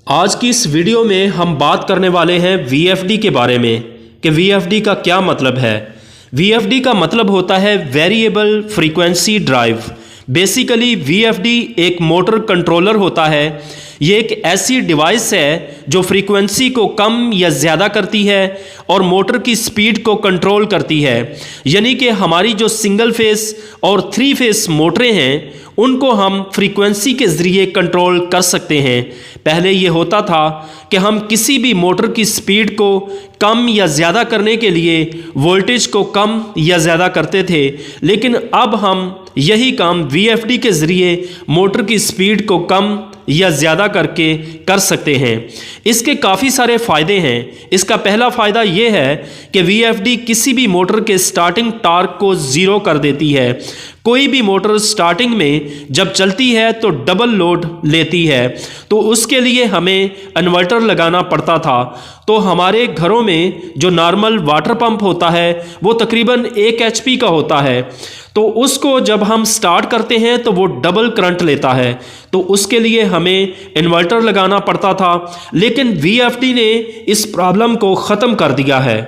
आज की इस वीडियो में हम बात करने वाले हैं VFD के बारे में कि VFD का क्या मतलब है। VFD का मतलब होता है variable frequency drive. Basically VFD एक मोटर कंट्रोलर होता है। ये एक ऐसी डिवाइस है जो फ्रीक्वेंसी को कम या ज़्यादा करती है और मोटर की स्पीड को कंट्रोल करती है। यानी कि हमारी जो सिंगल फेस और 3 फेस मोटरें हैं उनको हम फ्रीक्वेंसी के ज़रिए कंट्रोल कर सकते हैं। पहले ये होता था कि हम किसी भी मोटर की स्पीड को कम या ज़्यादा करने के लिए वोल्टेज को कम या ज़्यादा करते थे, लेकिन अब हम यही काम VFD के ज़रिए मोटर की स्पीड को कम या ज़्यादा करके कर सकते हैं। इसके काफ़ी सारे फ़ायदे हैं। इसका पहला फ़ायदा ये है कि VFD किसी भी मोटर के स्टार्टिंग टॉर्क को ज़ीरो कर देती है। कोई भी मोटर स्टार्टिंग में जब चलती है तो डबल लोड लेती है, तो उसके लिए हमें इन्वर्टर लगाना पड़ता था। तो हमारे घरों में जो नॉर्मल वाटर पंप होता है वो तकरीबन 1 HP का होता है, तो उसको जब हम स्टार्ट करते हैं तो वो डबल करंट लेता है, तो उसके लिए हमें इन्वर्टर लगाना पड़ता था। लेकिन VFD ने इस प्रॉब्लम को ख़त्म कर दिया है।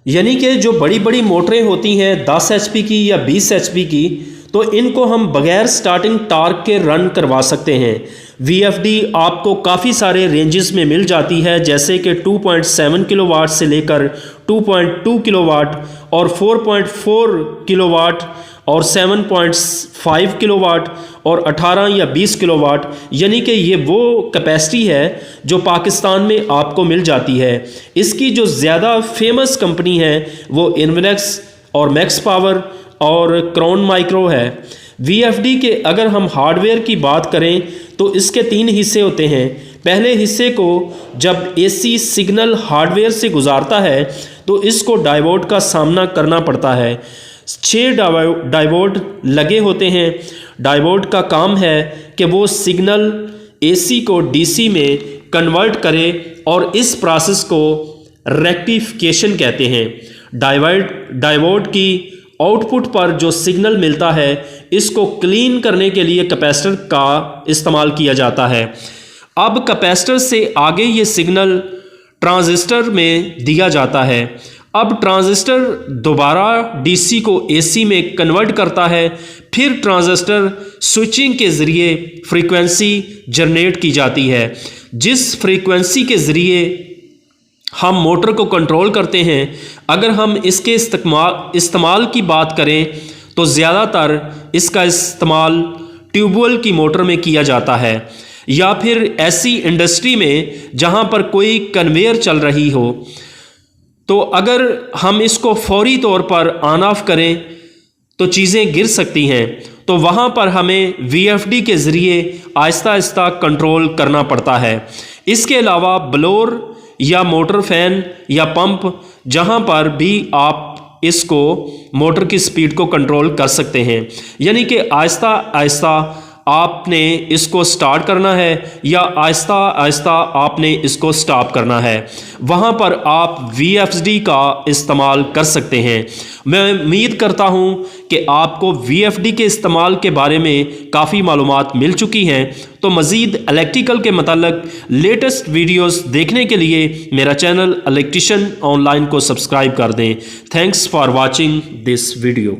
यानी कि जो बड़ी बड़ी मोटरें होती हैं 10 HP की या 20 HP की, तो इनको हम बगैर स्टार्टिंग टॉर्क के रन करवा सकते हैं। VFD आपको काफ़ी सारे रेंजेस में मिल जाती है, जैसे कि 2.7 किलोवाट से लेकर 2.2 किलोवाट और 4.4 किलोवाट और 7.5 किलोवाट और 18 या 20 किलोवाट। यानी कि ये वो कैपेसिटी है जो पाकिस्तान में आपको मिल जाती है। इसकी जो ज़्यादा फेमस कंपनी है वो इन्वेलेक्स और मैक्स पावर और क्राउन माइक्रो है। VFD के अगर हम हार्डवेयर की बात करें तो इसके 3 हिस्से होते हैं। पहले हिस्से को जब AC सिग्नल हार्डवेयर से गुजारता है तो इसको डायोड का सामना करना पड़ता है। 6 डायोड लगे होते हैं। डायोड का काम है कि वो सिग्नल AC को DC में कन्वर्ट करे और इस प्रोसेस को रेक्टिफिकेशन कहते हैं। डायोड की आउटपुट पर जो सिग्नल मिलता है इसको क्लीन करने के लिए कैपेसिटर का इस्तेमाल किया जाता है। अब कैपेसिटर से आगे ये सिग्नल ट्रांजिस्टर में दिया जाता है। अब ट्रांजिस्टर दोबारा DC को AC में कन्वर्ट करता है। फिर ट्रांजिस्टर स्विचिंग के ज़रिए फ्रीक्वेंसी जनरेट की जाती है। जिस फ्रीक्वेंसी के ज़रिए हम मोटर को कंट्रोल करते हैं, अगर हम इसके इस्तेमाल की बात करें तो ज़्यादातर इसका इस्तेमाल ट्यूबवेल की मोटर में किया जाता है या फिर ऐसी इंडस्ट्री में जहां पर कोई कन्वेयर चल रही हो। तो अगर हम इसको फौरी तौर पर ऑन ऑफ करें तो चीज़ें गिर सकती हैं, तो वहाँ पर हमें VFD के ज़रिए आहिस्ता आहिस्ता कंट्रोल करना पड़ता है। इसके अलावा ब्लोअर या मोटर फैन या पंप, जहाँ पर भी आप इसको मोटर की स्पीड को कंट्रोल कर सकते हैं। यानी कि आहिस्ता आहिस्ता आपने इसको स्टार्ट करना है या आहिस्ता आहिस्ता आपने इसको स्टॉप करना है। वहाँ पर आप VFD का इस्तेमाल कर सकते हैं। मैं उम्मीद करता हूँ कि आपको VFD के इस्तेमाल के बारे में काफ़ी मालूमात मिल चुकी हैं। तो मज़ीद इलेक्ट्रिकल के मतलब लेटेस्ट वीडियोस देखने के लिए मेरा चैनल इलेक्ट्रिशियन ऑनलाइन को सब्सक्राइब कर दें। Thanks for watching this video.